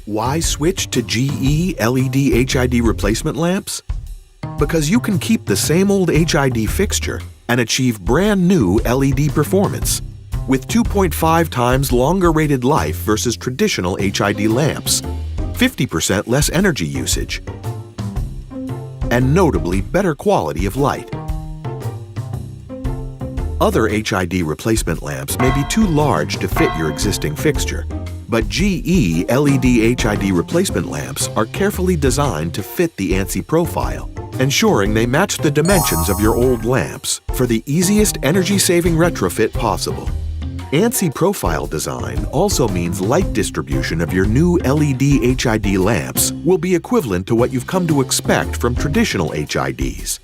Why switch to GE LED HID replacement lamps? Because you can keep the same old HID fixture and achieve brand new LED performance with 2.5 times longer rated life versus traditional HID lamps, 50% less energy usage, and notably better quality of light. Other HID replacement lamps may be too large to fit your existing fixture, but GE LED HID replacement lamps are carefully designed to fit the ANSI profile, ensuring they match the dimensions of your old lamps for the easiest energy-saving retrofit possible. ANSI profile design also means light distribution of your new LED HID lamps will be equivalent to what you've come to expect from traditional HIDs.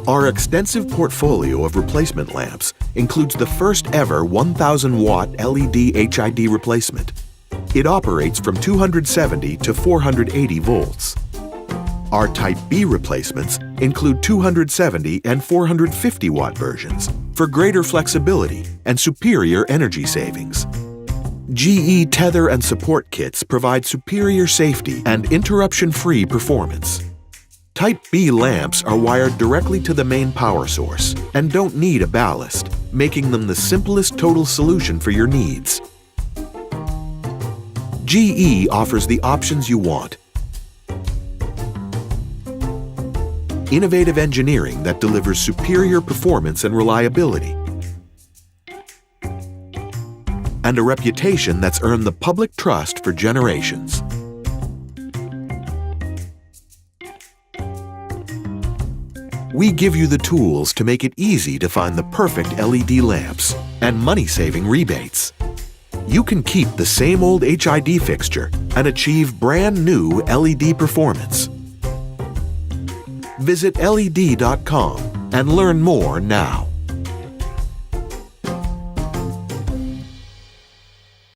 Our extensive portfolio of replacement lamps includes the first ever 1000-watt LED HID replacement. It operates from 270 to 480 volts. Our Type B replacements include 270 and 450-watt versions for greater flexibility and superior energy savings. GE Tether and Support Kits provide superior safety and interruption-free performance. Type B lamps are wired directly to the main power source and don't need a ballast, making them the simplest total solution for your needs. GE offers the options you want. Innovative engineering that delivers superior performance and reliability, and a reputation that's earned the public trust for generations. We give you the tools to make it easy to find the perfect LED lamps and money-saving rebates. You can keep the same old HID fixture and achieve brand new LED performance. Visit LED.com and learn more now.